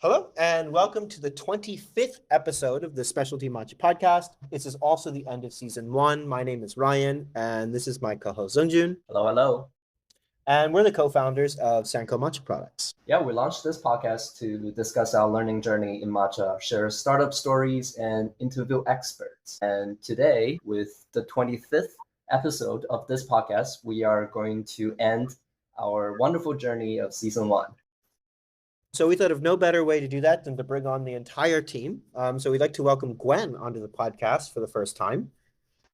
Hello, and welcome to the 25th episode of the Specialty Matcha podcast. This is also the end of season one. My name is Ryan, and this is my co-host Zungjun, Hello, hello. and we're the co-founders of Sanko Matcha Products. Yeah, we launched this podcast to discuss our learning journey in matcha, share startup stories, and interview experts. And today, with the 25th episode of this podcast, we are going to end our wonderful journey of season one. So we thought of no better way to do that than to bring on the entire team. So we'd like to welcome Gwen onto the podcast for the first time.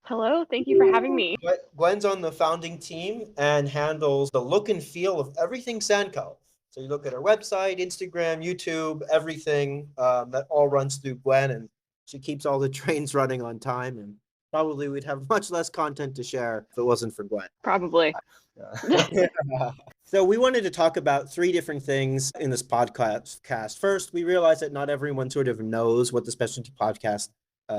Hello, thank you for having me. Gwen's on the founding team and handles the look and feel of everything Sanko. So you look at our website, Instagram, YouTube, everything that all runs through Gwen, and she keeps all the trains running on time. And probably we'd have much less content to share if it wasn't for Gwen. Probably. So we wanted to talk about three different things in this podcast. First, we realized that not everyone sort of knows what the specialty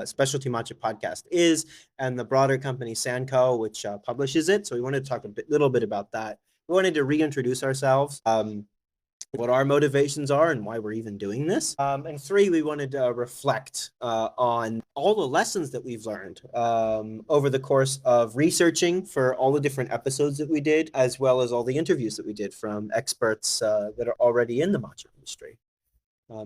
Specialty Matcha podcast is, and the broader company Sanko, which publishes it. So we wanted to talk little bit about that. We wanted to reintroduce ourselves, what our motivations are and why we're even doing this. And three, we wanted to reflect on all the lessons that we've learned over the course of researching for all the different episodes that we did, as well as all the interviews that we did from experts that are already in the matcha industry.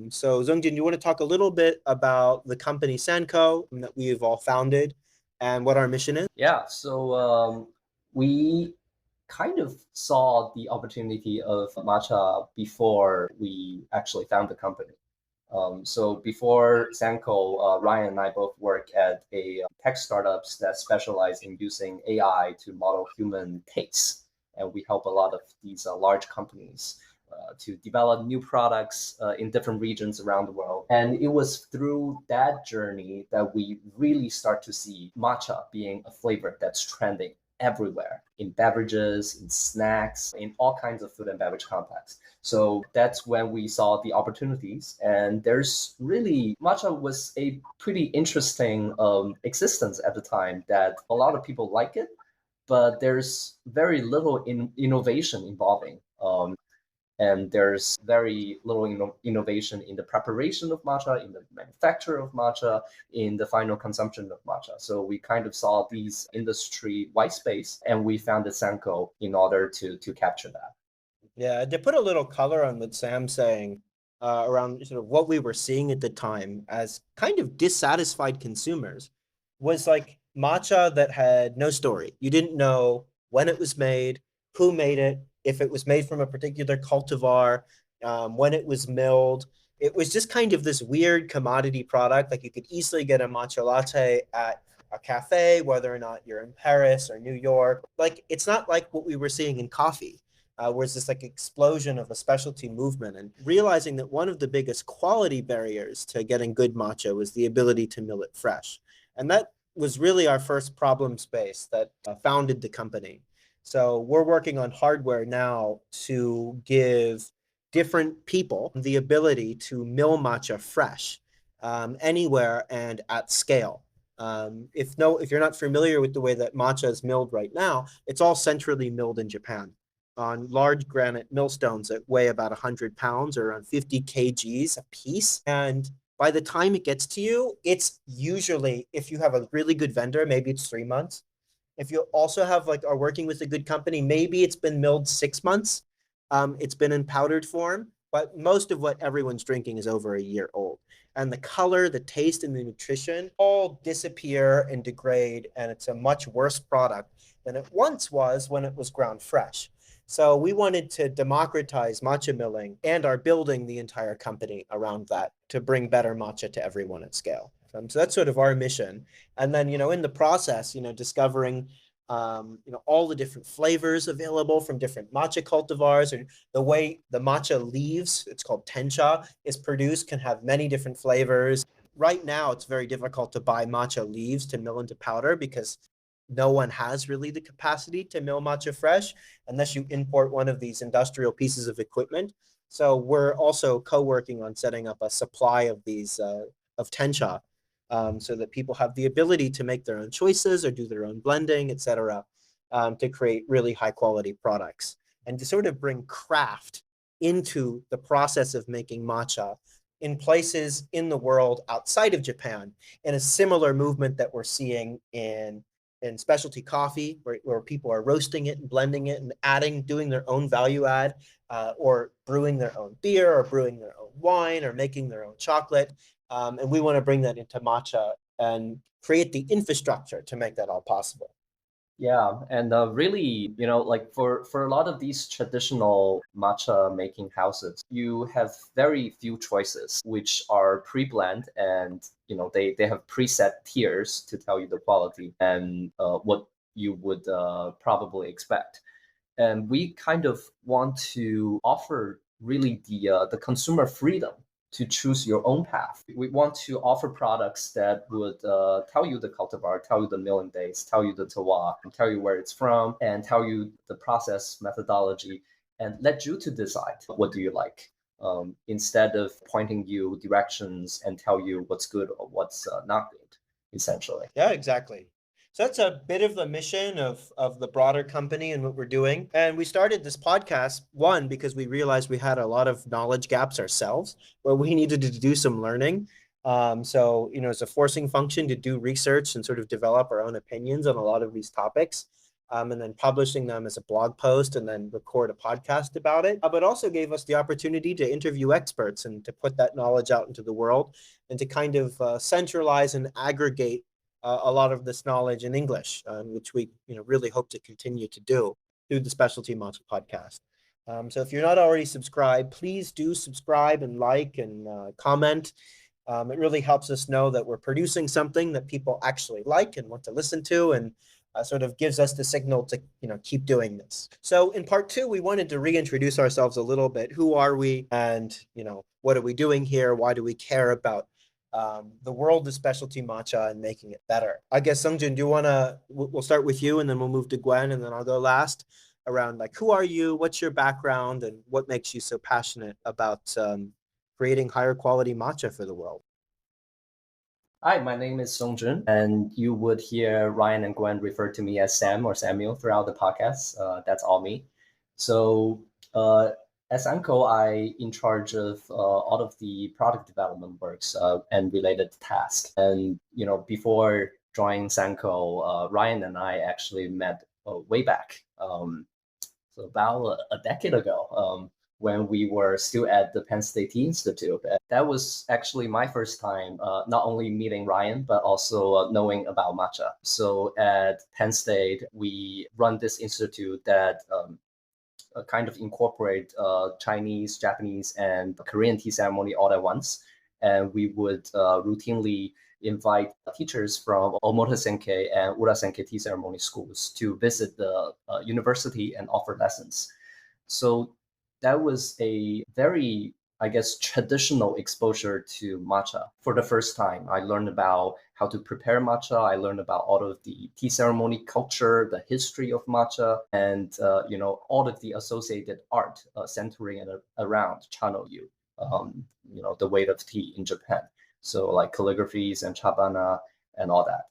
So Zungjin, do you want to talk a little bit about the company Sanko that we've all founded and what our mission is? Yeah, so we kind of saw the opportunity of matcha before we actually found the company. So before Sanko, Ryan and I both work at a tech startups that specialize in using AI to model human tastes. And we help a lot of these large companies to develop new products in different regions around the world. And it was through that journey that we really start to see matcha being a flavor that's trending everywhere in beverages, in snacks, in all kinds of food and beverage contexts. So that's when we saw the opportunities. And there's really, matcha was a pretty interesting existence at the time that a lot of people like it, but there's very little innovation involving. And there's very little innovation in the preparation of matcha, in the manufacture of matcha, in the final consumption of matcha. So we kind of saw these industry white space, and we founded Sanko in order to capture that. Yeah, to put a little color on what Sam's saying around sort of what we were seeing at the time as kind of dissatisfied consumers was like matcha that had no story. You didn't know when it was made, who made it, if it was made from a particular cultivar, when it was milled. It was just kind of this weird commodity product. Like you could easily get a matcha latte at a cafe, whether or not you're in Paris or New York. Like it's not like what we were seeing in coffee, where it's this like explosion of a specialty movement. And realizing that one of the biggest quality barriers to getting good matcha was the ability to mill it fresh. And that was really our first problem space that founded the company. So we're working on hardware now to give different people the ability to mill matcha fresh anywhere and at scale. If you're not familiar with the way that matcha is milled right now, it's all centrally milled in Japan on large granite millstones that weigh about 100 pounds or around 50 kgs a piece. And by the time it gets to you, it's usually, if you have a really good vendor, maybe it's 3 months. If you also are working with a good company, maybe it's been milled 6 months. It's been in powdered form, but most of what everyone's drinking is over a year old. And the color, the taste, and the nutrition all disappear and degrade, and it's a much worse product than it once was when it was ground fresh. So we wanted to democratize matcha milling and are building the entire company around that to bring better matcha to everyone at scale. So that's sort of our mission. And then, in the process, discovering, all the different flavors available from different matcha cultivars, or the way the matcha leaves, it's called tencha, is produced can have many different flavors. Right now, it's very difficult to buy matcha leaves to mill into powder because no one has really the capacity to mill matcha fresh unless you import one of these industrial pieces of equipment. So we're also co-working on setting up a supply of these of tencha, so that people have the ability to make their own choices or do their own blending, etc., to create really high quality products and to sort of bring craft into the process of making matcha in places in the world outside of Japan, in a similar movement that we're seeing in specialty coffee, where people are roasting it and blending it and doing their own value add, or brewing their own beer, or brewing their own wine, or making their own chocolate. And we want to bring that into matcha and create the infrastructure to make that all possible. Yeah, and really, like for a lot of these traditional matcha making houses, you have very few choices, which are pre-blend, and they have preset tiers to tell you the quality and what you would probably expect. And we kind of want to offer really the consumer freedom to choose your own path. We want to offer products that would tell you the cultivar, tell you the milling dates, tell you the terroir, tell you where it's from, and tell you the process methodology, and let you to decide what do you like, instead of pointing you directions and tell you what's good or what's not good, essentially. Yeah, exactly. So that's a bit of the mission of the broader company and what we're doing. And we started this podcast, one, because we realized we had a lot of knowledge gaps ourselves where we needed to do some learning. So, it's a forcing function to do research and sort of develop our own opinions on a lot of these topics. And then publishing them as a blog post and then record a podcast about it. But also gave us the opportunity to interview experts and to put that knowledge out into the world and to kind of centralize and aggregate a lot of this knowledge in English, which we really hope to continue to do through the Specialty Matcha podcast. So if you're not already subscribed, please do subscribe and like and comment. It really helps us know that we're producing something that people actually like and want to listen to, and sort of gives us the signal to keep doing this. So in part two, we wanted to reintroduce ourselves a little bit. Who are we, and what are we doing here? Why do we care about the world of specialty matcha and making it better? I guess, Sungjun, do you want to, we'll start with you and then we'll move to Gwen and then I'll go last, around like, who are you, what's your background, and what makes you so passionate about creating higher quality matcha for the world? Hi, my name is Songjun, and you would hear Ryan and Gwen refer to me as Sam or Samuel throughout the podcast. That's all me. So, at Sanko, I in charge of all of the product development works and related tasks. And before joining Sanko, Ryan and I actually met way back, so about a decade ago. When we were still at the Penn State Tea Institute. That was actually my first time not only meeting Ryan, but also knowing about matcha. So at Penn State, we run this institute that kind of incorporate Chinese, Japanese, and Korean tea ceremony all at once. And we would routinely invite teachers from Omoto Senkei and Ura Senkei tea ceremony schools to visit the university and offer lessons. So that was a very, I guess, traditional exposure to matcha. For the first time, I learned about how to prepare matcha. I learned about all of the tea ceremony culture, the history of matcha, and all of the associated art centering around Chano-yu, the weight of tea in Japan. So like calligraphies and chabana and all that.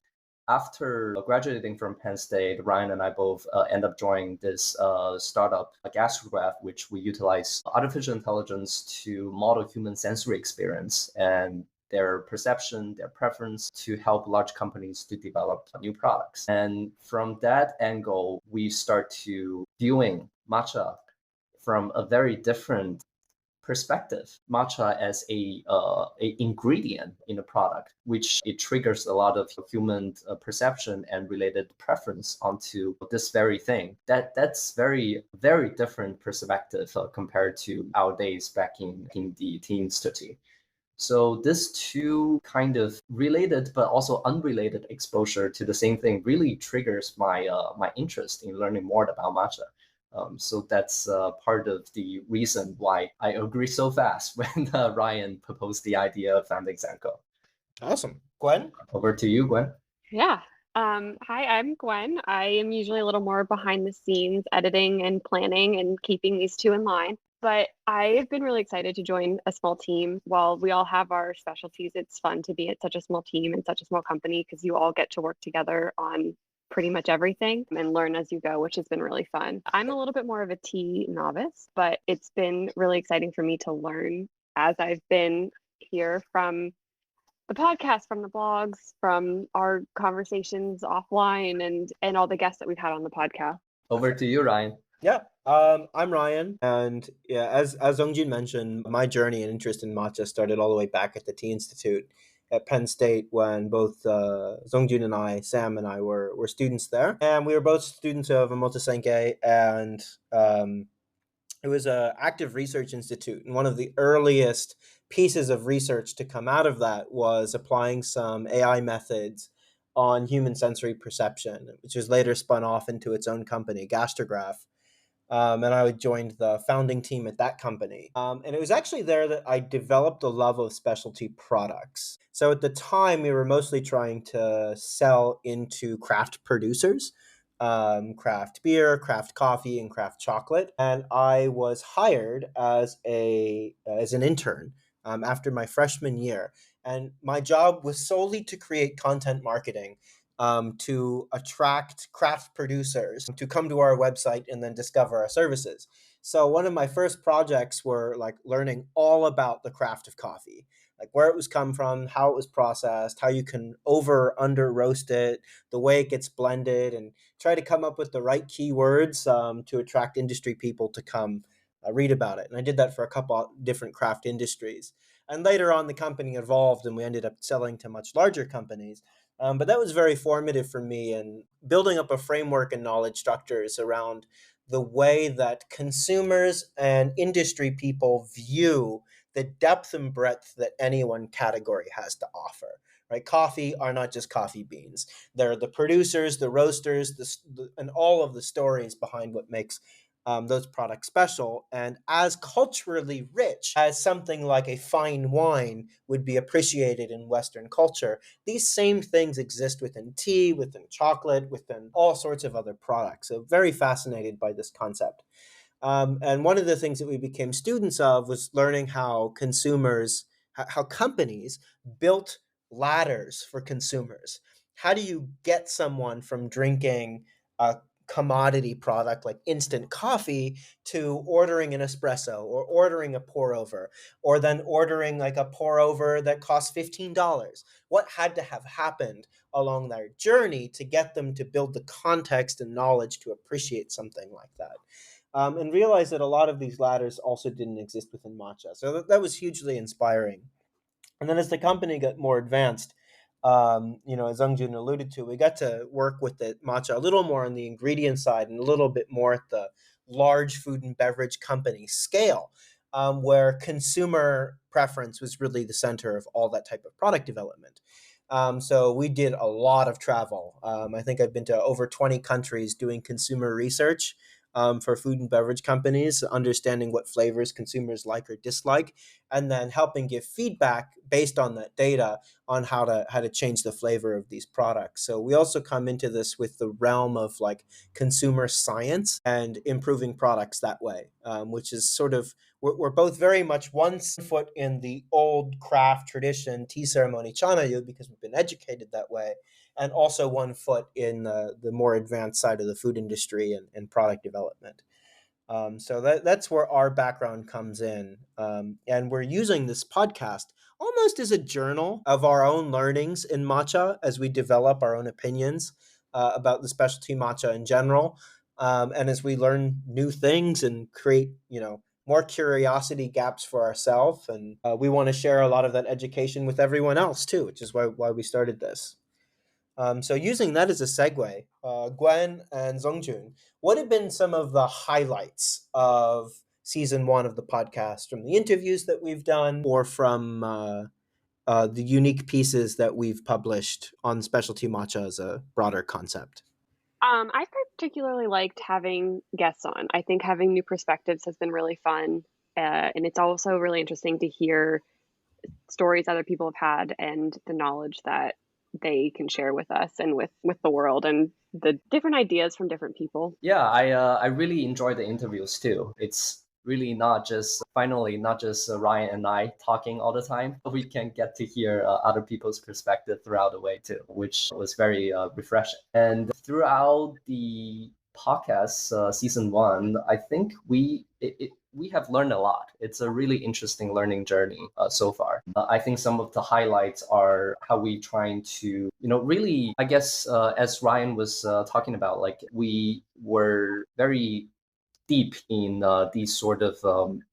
After graduating from Penn State, Ryan and I both end up joining this startup, Gastrograph, which we utilize artificial intelligence to model human sensory experience and their perception, their preference to help large companies to develop new products. And from that angle, we start to viewing matcha from a very different perspective. Matcha as a ingredient in a product, which it triggers a lot of human perception and related preference onto this very thing. That's very very different perspective compared to our days back in the tea institute. So this two kind of related but also unrelated exposure to the same thing really triggers my interest in learning more about matcha. So that's part of the reason why I agree so fast when Ryan proposed the idea of founding Sanko. Awesome. Gwen? Over to you, Gwen. Yeah. Hi, I'm Gwen. I am usually a little more behind the scenes editing and planning and keeping these two in line. But I've been really excited to join a small team. While we all have our specialties, it's fun to be at such a small team and such a small company because you all get to work together on pretty much everything and learn as you go, which has been really fun. I'm a little bit more of a tea novice, but it's been really exciting for me to learn as I've been here from the podcast, from the blogs, from our conversations offline, and all the guests that we've had on the podcast. Over to you, Ryan. Yeah, I'm Ryan, and yeah, as Zongjun mentioned, my journey and interest in matcha started all the way back at the Tea Institute at Penn State when both Zongjun and I, Sam and I, were students there, and we were both students of Matcha Sanko, and it was a active research institute, and one of the earliest pieces of research to come out of that was applying some AI methods on human sensory perception, which was later spun off into its own company, Gastrograph. And I joined the founding team at that company. And it was actually there that I developed a love of specialty products. So at the time, we were mostly trying to sell into craft producers, craft beer, craft coffee, and craft chocolate. And I was hired as an intern after my freshman year. And my job was solely to create content marketing to attract craft producers to come to our website and then discover our services. So one of my first projects were like learning all about the craft of coffee, like where it was come from, how it was processed, how you can over under roast it, the way it gets blended, and try to come up with the right keywords to attract industry people to come read about it. And I did that for a couple different craft industries. And later on, the company evolved and we ended up selling to much larger companies. But that was very formative for me in building up a framework and knowledge structures around the way that consumers and industry people view the depth and breadth that any one category has to offer. Right? Coffee are not just coffee beans. They're the producers, the roasters, and all of the stories behind what makes those products special. And as culturally rich as something like a fine wine would be appreciated in Western culture, these same things exist within tea, within chocolate, within all sorts of other products. So very fascinated by this concept. And one of the things that we became students of was learning how how companies built ladders for consumers. How do you get someone from drinking a commodity product like instant coffee to ordering an espresso or ordering a pour over or then ordering like a pour over that costs $15? What had to have happened along their journey to get them to build the context and knowledge to appreciate something like that? And realize that a lot of these ladders also didn't exist within matcha. So that was hugely inspiring. And then as the company got more advanced, as Jun alluded to, we got to work with the matcha a little more on the ingredient side and a little bit more at the large food and beverage company scale, where consumer preference was really the center of all that type of product development. So we did a lot of travel. I think I've been to over 20 countries doing consumer research for food and beverage companies, understanding what flavors consumers like or dislike, and then helping give feedback based on that data on how to change the flavor of these products. So we also come into this with the realm of like consumer science and improving products that way, which is sort of we're both very much one foot in the old craft tradition tea ceremony chanayu because we've been educated that way, and also one foot in the more advanced side of the food industry and product development. So that's where our background comes in. And we're using this podcast almost as a journal of our own learnings in matcha as we develop our own opinions about the specialty matcha in general. And as we learn new things and create, more curiosity gaps for ourselves. And we want to share a lot of that education with everyone else too, which is why we started this. So using that as a segue, Gwen and Zongjun, what have been some of the highlights of season one of the podcast from the interviews that we've done or from the unique pieces that we've published on specialty matcha as a broader concept? I particularly liked having guests on. I think having new perspectives has been really fun. And it's also really interesting to hear stories other people have had and the knowledge that they can share with us and with the world and the different ideas from different people. Yeah, I really enjoy the interviews too. It's really not just Ryan and I talking all the time. We can get to hear other people's perspective throughout the way too, which was very refreshing. And throughout the podcast season one, I think we have learned a lot. It's a really interesting learning journey so far. I think some of the highlights are how we trying to, really, I guess, as Ryan was talking about, like we were very deep in these sort of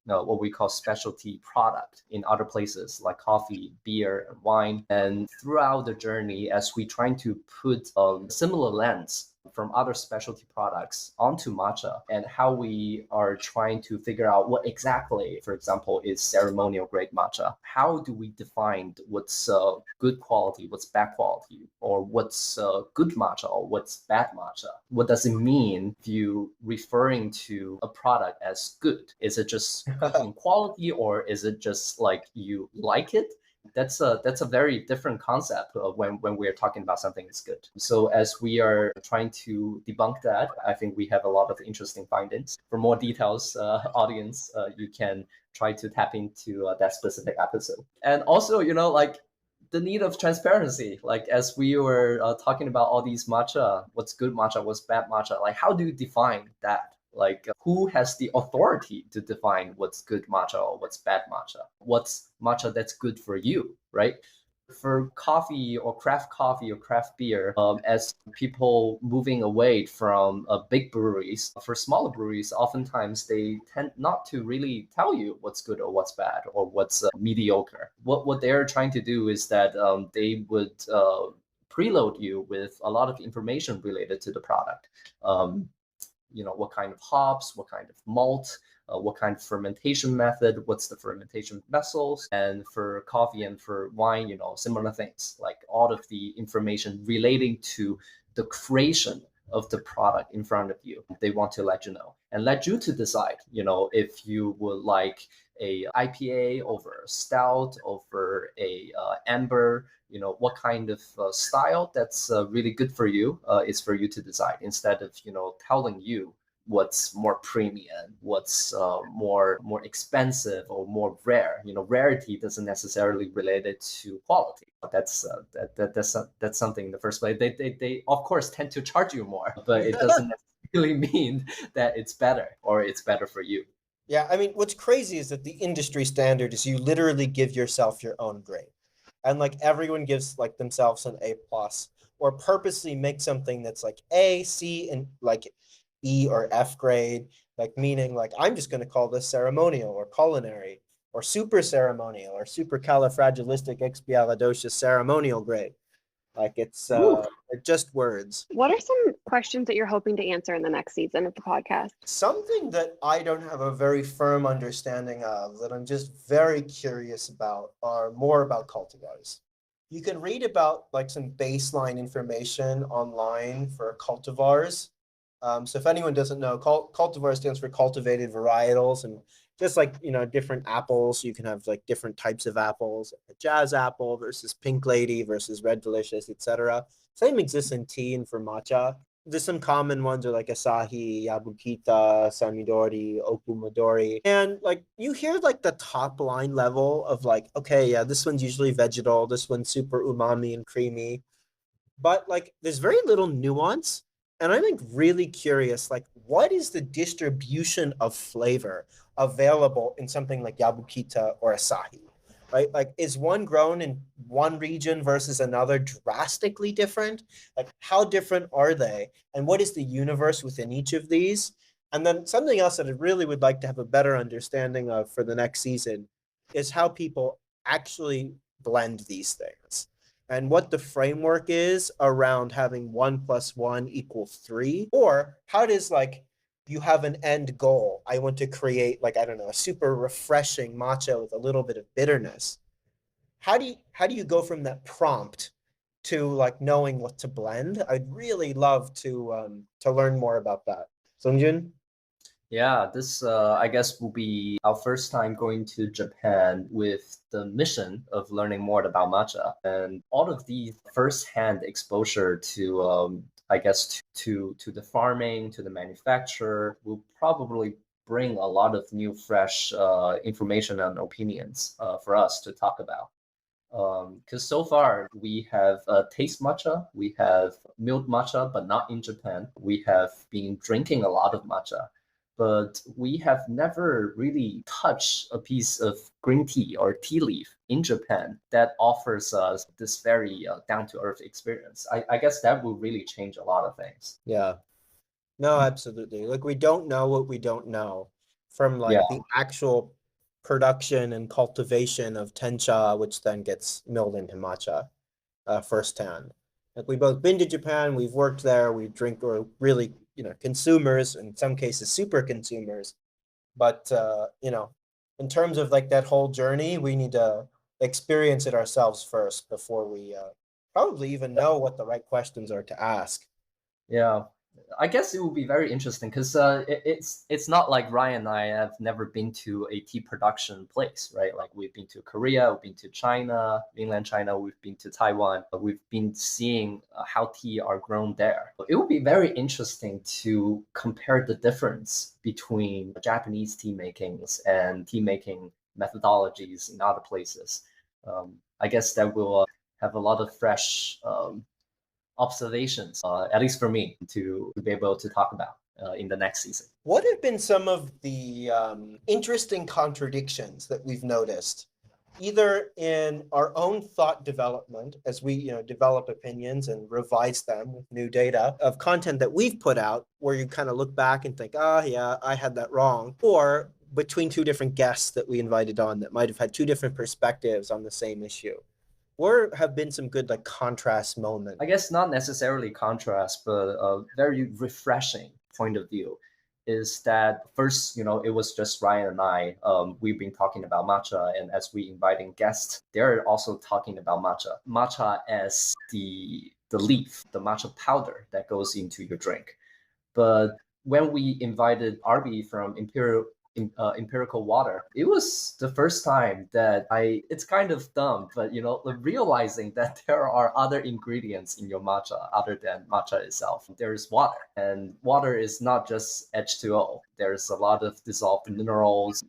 what we call specialty product in other places like coffee, beer, and wine. And throughout the journey, as we trying to put a similar lens from other specialty products onto matcha and how we are trying to figure out what exactly, for example, is ceremonial grade matcha. How do we define what's good quality, what's bad quality, or what's good matcha or what's bad matcha? What does it mean if you referring to a product as good? Is it just in quality or is it just like you like it? That's a very different concept of when we're talking about something is good. So as we are trying to debunk that, I think we have a lot of interesting findings. For more details, audience, you can try to tap into that specific episode. And also, like the need of transparency, like as we were talking about all these matcha, what's good matcha, what's bad matcha, like how do you define that? Like who has the authority to define what's good matcha or what's bad matcha? What's matcha that's good for you, right? For coffee or craft beer, as people moving away from big breweries, for smaller breweries, oftentimes they tend not to really tell you what's good or what's bad or what's mediocre. What they're trying to do is that they would preload you with a lot of information related to the product. What kind of hops, what kind of malt, what kind of fermentation method, what's the fermentation vessels, and for coffee and for wine, similar things, like all of the information relating to the creation of the product in front of you. They want to let you know and let you to decide, if you would like a IPA over a stout, over a amber, what kind of style that's really good for you is for you to decide, instead of telling you what's more premium, what's more expensive or more rare. Rarity doesn't necessarily relate it to quality. That's something in the first place. They of course tend to charge you more, but it doesn't necessarily mean that it's better or it's better for you. Yeah, I mean, what's crazy is that the industry standard is you literally give yourself your own grade. And like everyone gives like themselves an A plus or purposely make something that's like A, C, and like E or F grade, like meaning like I'm just going to call this ceremonial or culinary or super ceremonial or supercalifragilisticexpialidocious ceremonial grade. Like it's they're just words. What are some questions that you're hoping to answer in the next season of the podcast? Something that I don't have a very firm understanding of, that I'm just very curious about, are more about cultivars. You can read about like some baseline information online for cultivars. So if anyone doesn't know, cultivar stands for cultivated varietals, and just like different apples, you can have like different types of apples, a jazz apple versus pink lady versus red delicious, etc. Same exists in tea and for matcha. There's some common ones are like Asahi, Yabukita, Samidori, Okumadori. And like you hear like the top line level of like, okay, yeah, this one's usually vegetal, this one's super umami and creamy. But like there's very little nuance. And I'm like really curious, like what is the distribution of flavor available in something like Yabukita or Asahi? Right? Like, is one grown in one region versus another drastically different? Like, how different are they? And what is the universe within each of these? And then something else that I really would like to have a better understanding of for the next season is how people actually blend these things and what the framework is around having 1 + 1 = 3, or how does like you have an end goal. I want to create like, I don't know, a super refreshing matcha with a little bit of bitterness. How do you go from that prompt to like knowing what to blend? I'd really love to learn more about that. Sungjun? Yeah, this I guess will be our first time going to Japan with the mission of learning more about matcha, and all of these first-hand exposure to I guess to the farming, to the manufacturer will probably bring a lot of new, fresh information and opinions for us to talk about. Because so far we have taste matcha, we have milled matcha, but not in Japan. We have been drinking a lot of matcha, but we have never really touched a piece of green tea or tea leaf in Japan that offers us this very down to earth experience. I guess that will really change a lot of things. Yeah. No, absolutely. Like we don't know what we don't know from Yeah. like the actual production and cultivation of tencha, which then gets milled into matcha firsthand. Like we both been to Japan, we've worked there, we drink or really, consumers, in some cases super consumers. But in terms of like that whole journey, we need to experience it ourselves first before we probably even know what the right questions are to ask. Yeah, I guess it would be very interesting because it's not like Ryan and I have never been to a tea production place, right? Like we've been to Korea, we've been to China, mainland China, we've been to Taiwan, we've been seeing how tea are grown there. It would be very interesting to compare the difference between Japanese tea makings and tea making methodologies in other places. I guess that will have a lot of fresh observations, at least for me, to be able to talk about in the next season. What have been some of the interesting contradictions that we've noticed, either in our own thought development as we develop opinions and revise them with new data of content that we've put out, where you kind of look back and think, ah, yeah, I had that wrong, or between two different guests that we invited on that might have had two different perspectives on the same issue? Where have been some good like contrast moments? I guess not necessarily contrast, but a very refreshing point of view is that first, it was just Ryan and I. We've been talking about matcha, and as we inviting guests, they're also talking about matcha. Matcha as the leaf, the matcha powder that goes into your drink. But when we invited Arby from Empirical Water, it was the first time that it's kind of dumb, but realizing that there are other ingredients in your matcha other than matcha itself. There's water, and water is not just H2O. There's a lot of dissolved minerals,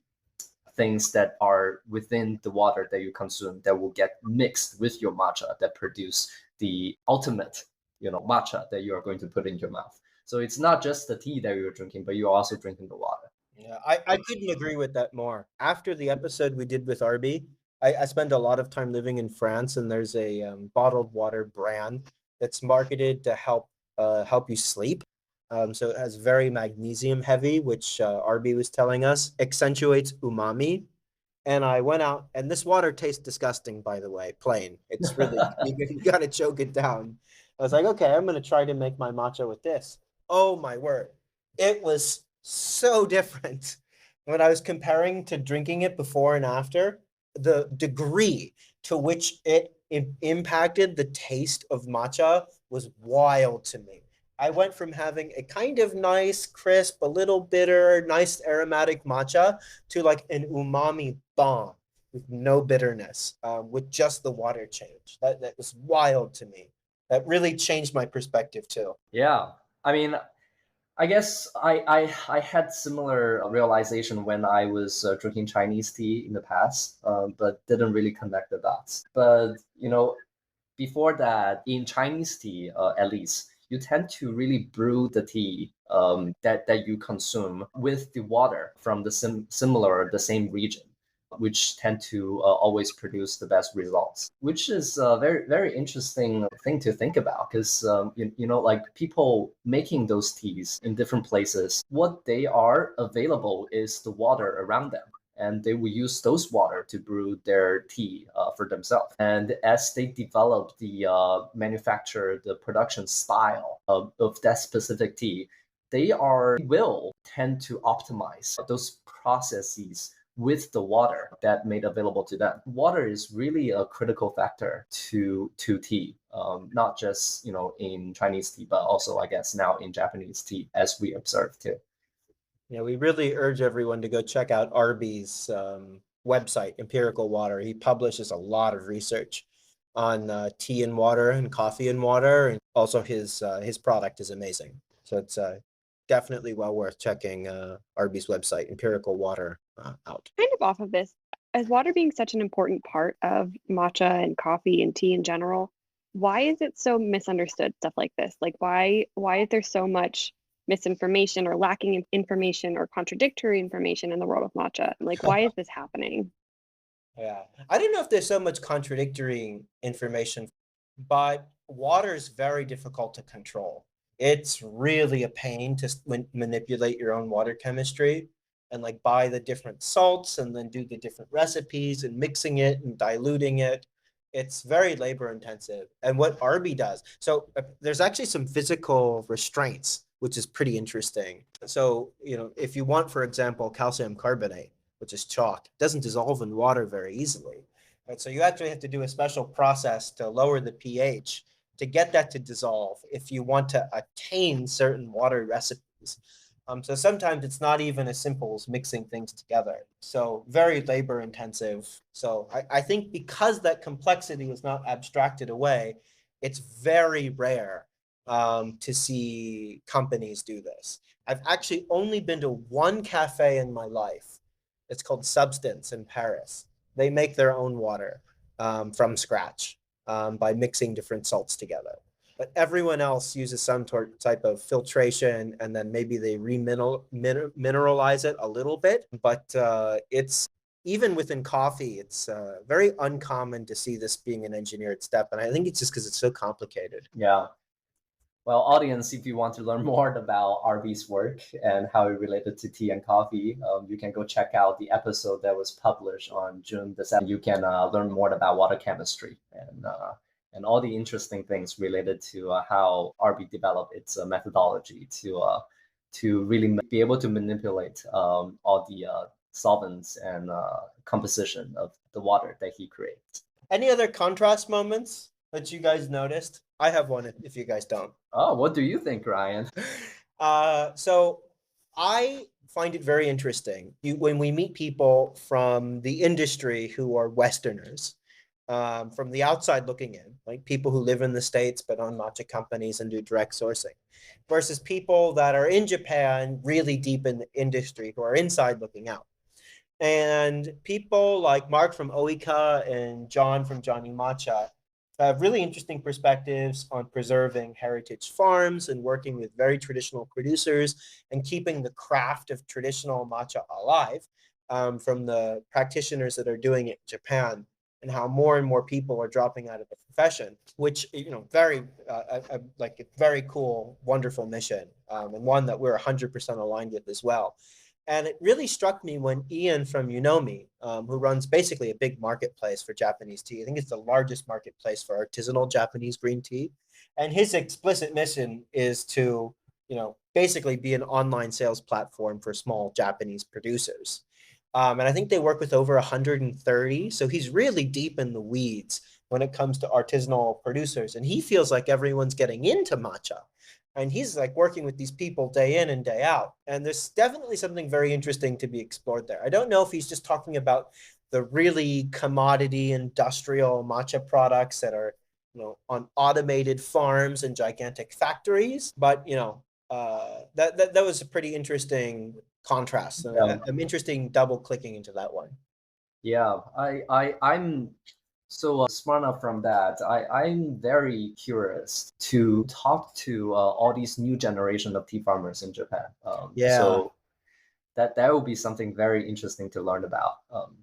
things that are within the water that you consume that will get mixed with your matcha that produce the ultimate, matcha that you are going to put in your mouth. So it's not just the tea that you're drinking, but you're also drinking the water. Yeah, I couldn't agree with that more. After the episode we did with RB, I spent a lot of time living in France, and there's a bottled water brand that's marketed to help you sleep. So it has very magnesium heavy, which RB was telling us accentuates umami. And I went out, and this water tastes disgusting, by the way, plain. It's really, you gotta choke it down. I was like, okay, I'm gonna try to make my matcha with this. Oh my word. It was so different. When I was comparing to drinking it before and after, the degree to which it impacted the taste of matcha was wild to me. I went from having a kind of nice, crisp, a little bitter, nice aromatic matcha to like an umami bomb with no bitterness, with just the water change. That was wild to me. That really changed my perspective too. Yeah, I mean, I guess I had similar realization when I was drinking Chinese tea in the past, but didn't really connect the dots. But before that, in Chinese tea, at least, you tend to really brew the tea that you consume with the water from the the same region, which tend to always produce the best results, which is a very, very interesting thing to think about because, like people making those teas in different places, what they are available is the water around them. And they will use those water to brew their tea for themselves. And as they develop the manufacture, the production style of that specific tea, will tend to optimize those processes with the water that made available to them. Water is really a critical factor to tea, not just in Chinese tea, but also I guess now in Japanese tea, as we observe too. Yeah, we really urge everyone to go check out Arby's website, Empirical Water. He publishes a lot of research on tea and water and coffee and water, and also his product is amazing. So it's definitely well worth checking Arby's website, Empirical Water, out. Kind of off of this, as water being such an important part of matcha and coffee and tea in general, why is it so misunderstood, stuff like this? Like why is there so much misinformation or lacking information or contradictory information in the world of matcha? Like why is this happening? Yeah. I don't know if there's so much contradictory information, but water is very difficult to control. It's really a pain to manipulate your own water chemistry and like buy the different salts and then do the different recipes and mixing it and diluting it. It's very labor intensive. And what Arby does, so there's actually some physical restraints, which is pretty interesting. So, if you want, for example, calcium carbonate, which is chalk, it doesn't dissolve in water very easily. Right? So you actually have to do a special process to lower the pH to get that to dissolve if you want to attain certain water recipes. So sometimes it's not even as simple as mixing things together. So very labor intensive. So I think because that complexity is not abstracted away, it's very rare to see companies do this. I've actually only been to one cafe in my life. It's called Substance in Paris. They make their own water from scratch by mixing different salts together. But everyone else uses some type of filtration, and then maybe they remineralize it a little bit. But it's even within coffee, it's very uncommon to see this being an engineered step. And I think it's just because it's so complicated. Yeah. Well, audience, if you want to learn more about Arby's work and how it related to tea and coffee, you can go check out the episode that was published on June the 7th. You can learn more about water chemistry and all the interesting things related to how Arby developed its methodology to really be able to manipulate all the solvents and composition of the water that he creates. Any other contrast moments that you guys noticed? I have one if you guys don't. Oh, what do you think, Ryan? So I find it very interesting when we meet people from the industry who are Westerners, from the outside looking in, like people who live in the States but own matcha companies and do direct sourcing, versus people that are in Japan, really deep in the industry, who are inside looking out. And people like Mark from Oika and John from Johnny Matcha have really interesting perspectives on preserving heritage farms and working with very traditional producers and keeping the craft of traditional matcha alive, from the practitioners that are doing it in Japan, and how more and more people are dropping out of the profession, which, very like a very cool, wonderful mission, and one that we're 100% aligned with as well. And it really struck me when Ian from Unomi, who runs basically a big marketplace for Japanese tea, I think it's the largest marketplace for artisanal Japanese green tea. And his explicit mission is to, basically be an online sales platform for small Japanese producers. And I think they work with over 130. So he's really deep in the weeds when it comes to artisanal producers. And he feels like everyone's getting into matcha. And he's like working with these people day in and day out. And there's definitely something very interesting to be explored there. I don't know if he's just talking about the really commodity industrial matcha products that are, on automated farms and gigantic factories, but that was a pretty interesting contrast. I'm interesting double clicking into that one. Yeah, I'm so smart enough from that. I'm very curious to talk to all these new generation of tea farmers in Japan. Yeah. So that will be something very interesting to learn about,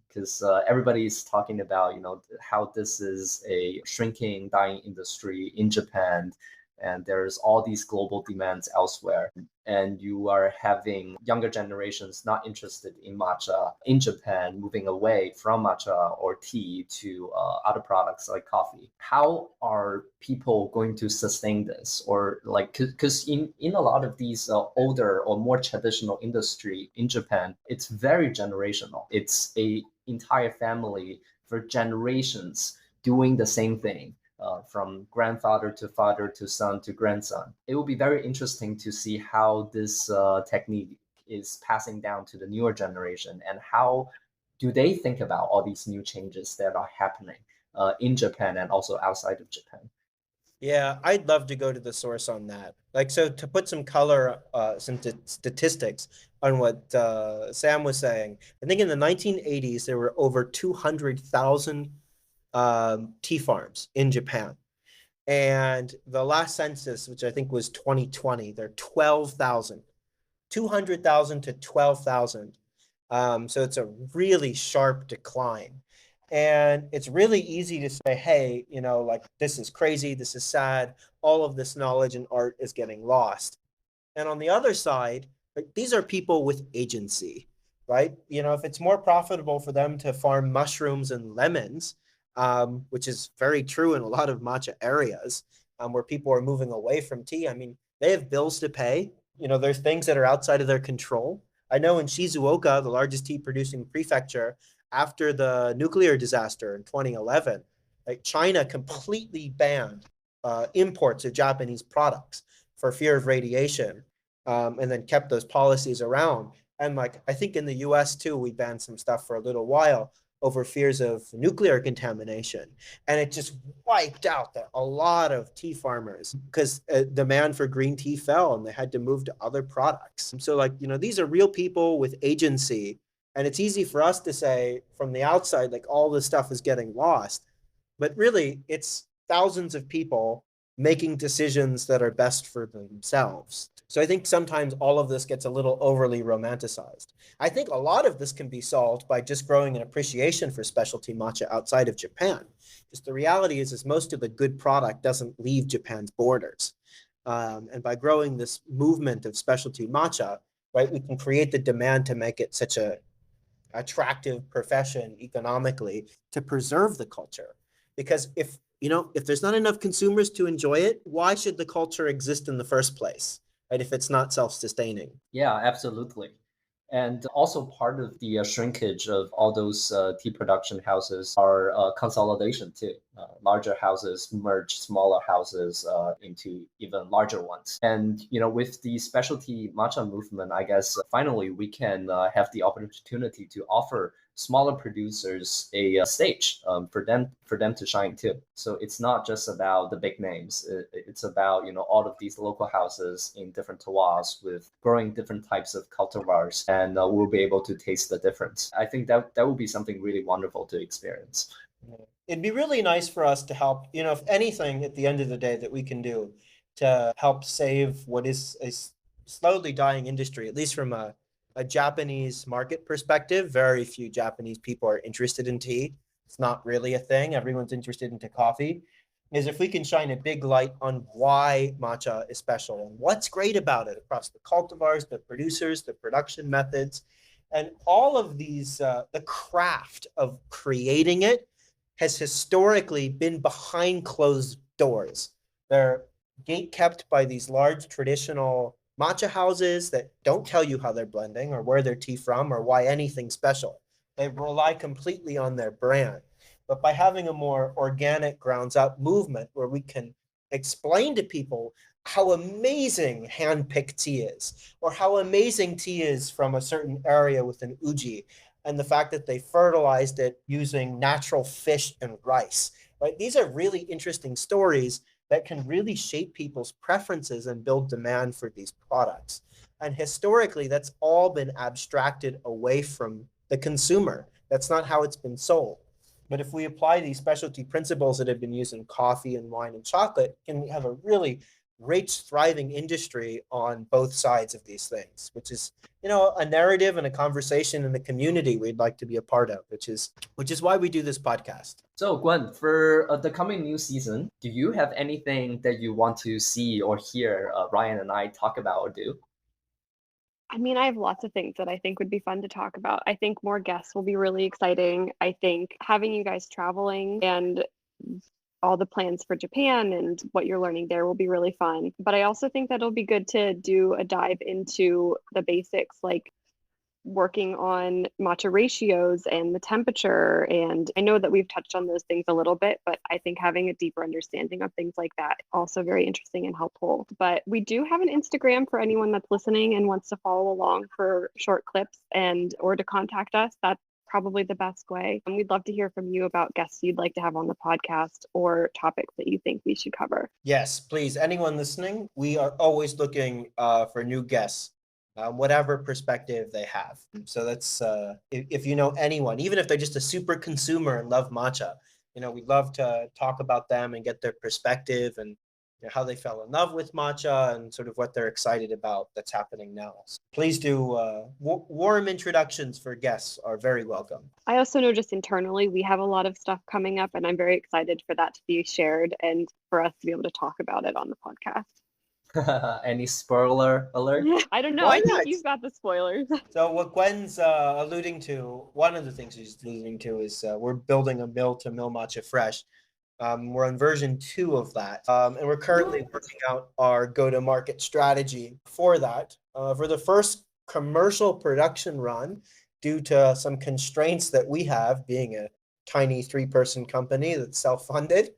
because everybody's talking about how this is a shrinking, dying industry in Japan, and there's all these global demands elsewhere, and you are having younger generations not interested in matcha in Japan moving away from matcha or tea to other products like coffee. How are people going to sustain this? Or like, because in a lot of these older or more traditional industry in Japan, it's very generational. It's a entire family for generations doing the same thing. From grandfather to father to son to grandson. It will be very interesting to see how this technique is passing down to the newer generation, and how do they think about all these new changes that are happening in Japan and also outside of Japan. Yeah, I'd love to go to the source on that. Like, so to put some color, some statistics on what Sam was saying, I think in the 1980s, there were over 200,000 tea farms in Japan. And the last census, which I think was 2020, there are 12,000, 200,000 to 12,000. So it's a really sharp decline. And it's really easy to say, hey, like this is crazy, this is sad, all of this knowledge and art is getting lost. And on the other side, like, these are people with agency, right? If it's more profitable for them to farm mushrooms and lemons, which is very true in a lot of matcha areas, where people are moving away from tea. I mean, they have bills to pay. There's things that are outside of their control. I know in Shizuoka, the largest tea producing prefecture, after the nuclear disaster in 2011, like China completely banned imports of Japanese products for fear of radiation, and then kept those policies around. And like I think in the US too, we banned some stuff for a little while over fears of nuclear contamination. And it just wiped out a lot of tea farmers because demand for green tea fell and they had to move to other products. So, like, these are real people with agency. And it's easy for us to say from the outside, like, all this stuff is getting lost. But really, it's thousands of people making decisions that are best for themselves. So I think sometimes all of this gets a little overly romanticized. I think a lot of this can be solved by just growing an appreciation for specialty matcha outside of Japan. Because the reality is most of the good product doesn't leave Japan's borders. And by growing this movement of specialty matcha, right, we can create the demand to make it such a attractive profession economically to preserve the culture. Because if there's not enough consumers to enjoy it, why should the culture exist in the first place, right? If it's not self-sustaining. Yeah, absolutely. And also part of the shrinkage of all those tea production houses are consolidation too. Larger houses merge smaller houses into even larger ones. And with the specialty matcha movement, I guess finally we can have the opportunity to offer smaller producers a stage for them to shine too. So it's not just about the big names. It's about all of these local houses in different terroirs with growing different types of cultivars, and we'll be able to taste the difference. I think that would be something really wonderful to experience. It'd be really nice for us to help, if anything at the end of the day that we can do to help save what is a slowly dying industry, at least from a Japanese market perspective. Very few Japanese people are interested in tea. It's not really a thing. Everyone's interested into coffee. Is if we can shine a big light on why matcha is special and what's great about it across the cultivars, the producers, the production methods, and all of these, the craft of creating it has historically been behind closed doors. They're gate kept by these large traditional matcha houses that don't tell you how they're blending or where their tea from or why anything special. They rely completely on their brand. But by having a more organic grounds up movement where we can explain to people how amazing hand-picked tea is, or how amazing tea is from a certain area with an uji, and the fact that they fertilized it using natural fish and rice, right? These are really interesting stories that can really shape people's preferences and build demand for these products. And historically, that's all been abstracted away from the consumer. That's not how it's been sold. But if we apply these specialty principles that have been used in coffee and wine and chocolate, can we have a really rich, thriving industry on both sides of these things, which is, a narrative and a conversation in the community we'd like to be a part of, which is why we do this podcast. So, Gwen, for the coming new season, do you have anything that you want to see or hear Ryan and I talk about or do? I mean, I have lots of things that I think would be fun to talk about. I think more guests will be really exciting. I think having you guys traveling and all the plans for Japan and what you're learning there will be really fun. But I also think that it'll be good to do a dive into the basics, like working on matcha ratios and the temperature. And I know that we've touched on those things a little bit, but I think having a deeper understanding of things like that also very interesting and helpful. But we do have an Instagram for anyone that's listening and wants to follow along for short clips and or to contact us. That's probably the best way. And we'd love to hear from you about guests you'd like to have on the podcast or topics that you think we should cover. Yes, please. Anyone listening, we are always looking for new guests, whatever perspective they have. So that's if you know anyone, even if they're just a super consumer and love matcha, we'd love to talk about them and get their perspective and how they fell in love with matcha and sort of what they're excited about that's happening now. So please do warm introductions for guests are very welcome. I also know just internally we have a lot of stuff coming up, and I'm very excited for that to be shared and for us to be able to talk about it on the podcast. Any spoiler alert? I don't know. Why I think not? you've got the spoilers. So what Gwen's alluding to, one of the things she's alluding to is we're building a mill to mill matcha fresh. We're on version 2 of that, and we're currently working out our go-to-market strategy for that. For the first commercial production run, due to some constraints that we have, being a tiny 3-person company that's self-funded,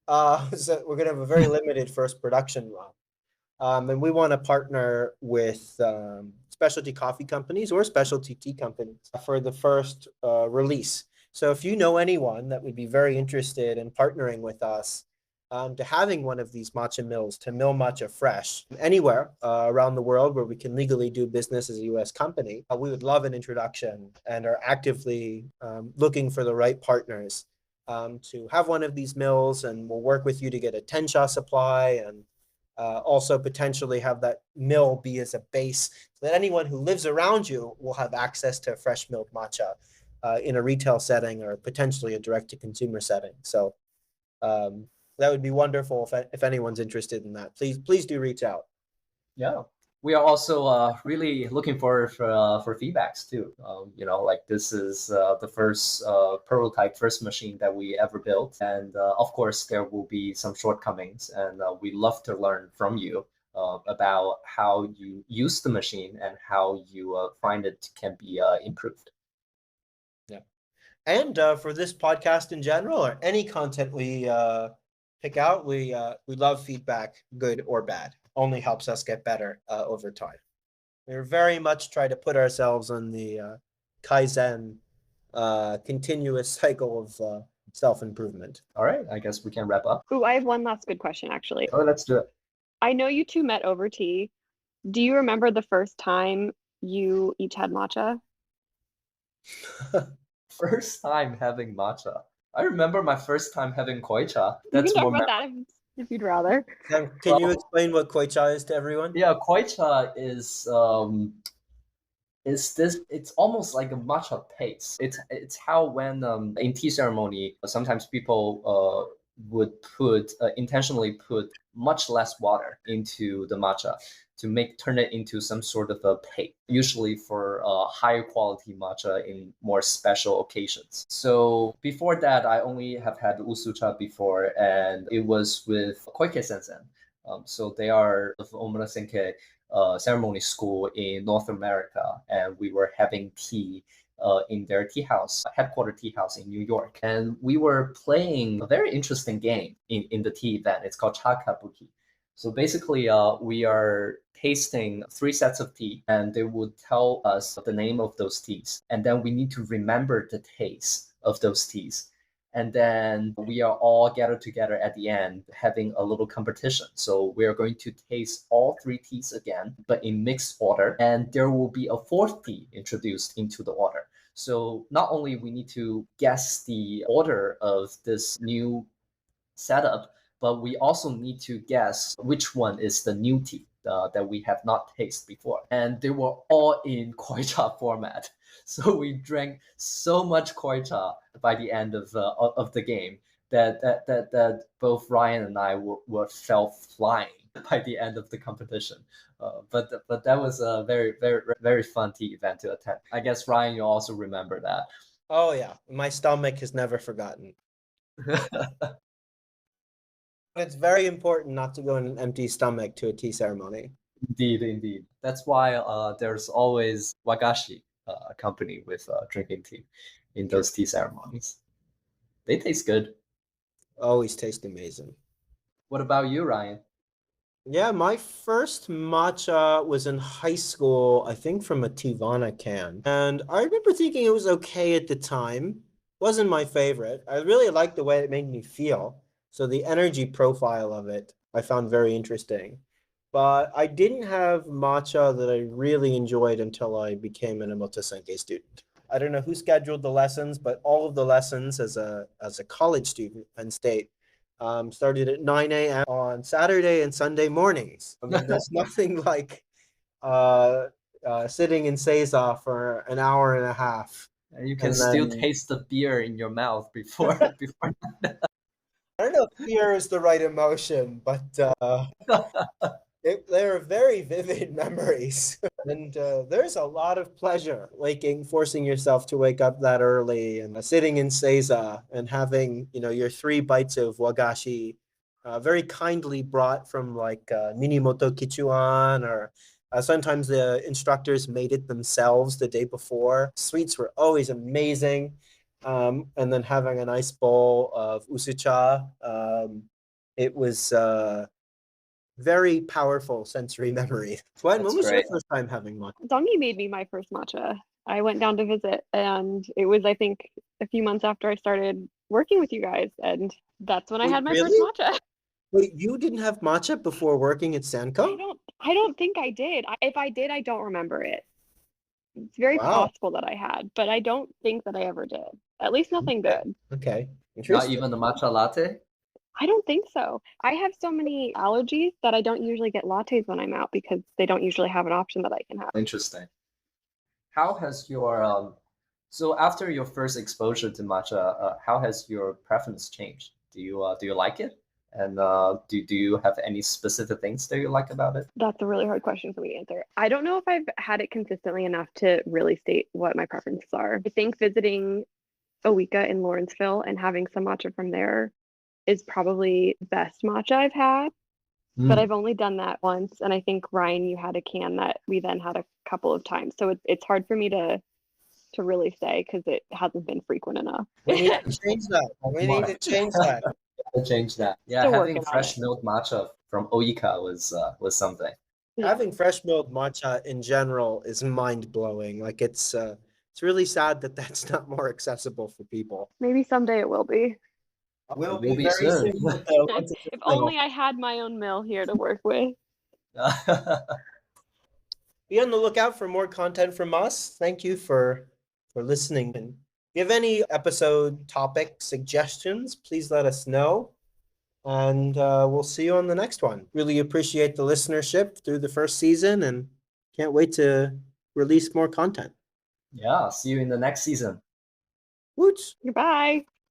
so we're going to have a very limited first production run. And we want to partner with specialty coffee companies or specialty tea companies for the first release. So if you know anyone that would be very interested in partnering with us to having one of these matcha mills to mill matcha fresh anywhere around the world where we can legally do business as a US company, we would love an introduction and are actively looking for the right partners to have one of these mills, and we'll work with you to get a Tensha supply and also potentially have that mill be as a base so that anyone who lives around you will have access to fresh milled matcha in a retail setting or potentially a direct-to-consumer setting. So that would be wonderful if anyone's interested in that. Please do reach out. Yeah, we are also really looking for feedbacks too. Like this is the first prototype, first machine that we ever built, and of course there will be some shortcomings, and we love to learn from you about how you use the machine and how you find it can be improved. Yeah, and for this podcast in general, or any content we pick out, we love feedback, good or bad. Only helps us get better over time. We're very much try to put ourselves on the Kaizen continuous cycle of self-improvement. All right, I guess we can wrap up. Ooh, I have one last good question, actually. Oh, let's do it. I know you two met over tea. Do you remember the first time you each had matcha? First time having matcha. I remember my first time having koicha. You That's can talk more about that if you'd rather. Can you explain what koicha is to everyone? Yeah, koicha is this, it's almost like a matcha paste. It's how when in tea ceremony sometimes people would intentionally put much less water into the matcha to turn it into some sort of a paste, usually for higher quality matcha in more special occasions. So before that, I only have had usucha before, and it was with Koike Sensen. So they are of Omura Senke ceremony school in North America, and we were having tea in their tea house, headquarter tea house in New York. And we were playing a very interesting game in the tea event. It's called Chakabuki. So basically, we are tasting 3 sets of tea, and they would tell us the name of those teas. And then we need to remember the taste of those teas. And then we are all gathered together at the end having a little competition. So we are going to taste all 3 teas again, but in mixed order. And there will be a 4th tea introduced into the order. So not only we need to guess the order of this new setup, but we also need to guess which one is the new tea that we have not tasted before. And they were all in koicha format. So we drank so much koicha by the end of the game that both Ryan and I felt flying by the end of the competition. But that was a very, very, very fun tea event to attend. I guess, Ryan, you also remember that. Oh yeah, my stomach has never forgotten. It's very important not to go in an empty stomach to a tea ceremony. Indeed, indeed. That's why there's always wagashi accompanied with drinking tea in those tea ceremonies. They taste good. Always taste amazing. What about you, Ryan? Yeah, my first matcha was in high school, I think from a Tivana can. And I remember thinking it was okay at the time. Wasn't my favorite. I really liked the way it made me feel. So the energy profile of it, I found very interesting. But I didn't have matcha that I really enjoyed until I became an Emoto Senke student. I don't know who scheduled the lessons, but all of the lessons as a college student at Penn State started at 9 a.m. on Saturday and Sunday mornings. I mean, there's nothing like uh, sitting in Seiza for an hour and a half. And you can And still then taste the beer in your mouth before before. I don't know if fear is the right emotion, but they're very vivid memories. And there's a lot of pleasure forcing yourself to wake up that early and sitting in Seiza and having, your 3 bites of wagashi very kindly brought from like Minimoto Kichuan or sometimes the instructors made it themselves the day before. Sweets were always amazing. And then having a nice bowl of usucha. It was very powerful sensory memory. Gwen, when That's was your great. first time having matcha? Zongi made me my first matcha. I went down to visit, and it was, I think, a few months after I started working with you guys, and that's when I Wait, had my first really? matcha. Wait, you didn't have matcha before working at I Sanko? don't think I did. If I did, I don't remember it. It's very Wow. possible that I had, but I don't think that I ever did. At least nothing Okay. good. Okay. Not Interesting. even the matcha latte. I don't think so. I have so many allergies that I don't usually get lattes when I'm out because they don't usually have an option that I can have. Interesting. How has your so after your first exposure to matcha, how has your preference changed? Do you like it? And do you have any specific things that you like about it? That's a really hard question for me to answer. I don't know if I've had it consistently enough to really state what my preferences are. I think visiting Owika in Lawrenceville and having some matcha from there is probably the best matcha I've had. But Mm, I've only done that once, and I think Ryan, you had a can that we then had a couple of times. So it's hard for me to really say because it hasn't been frequent enough. We need to change that. We need to more. change that. To change that. Yeah, Still having working on fresh it. milk matcha from Oika was something. Yeah, Having fresh milled matcha in general is mind blowing. Like it's really sad that that's not more accessible for people. maybe someday it will be. Will It will be be very soon. soon once it's If mill. only I had my own mill here to work with. Be on the lookout for more content from us. Thank you for listening. And if you have any episode topic suggestions, please let us know. And we'll see you on the next one. Really appreciate the listenership through the first season and can't wait to release more content. Yeah, see you in the next season. Woots! Goodbye.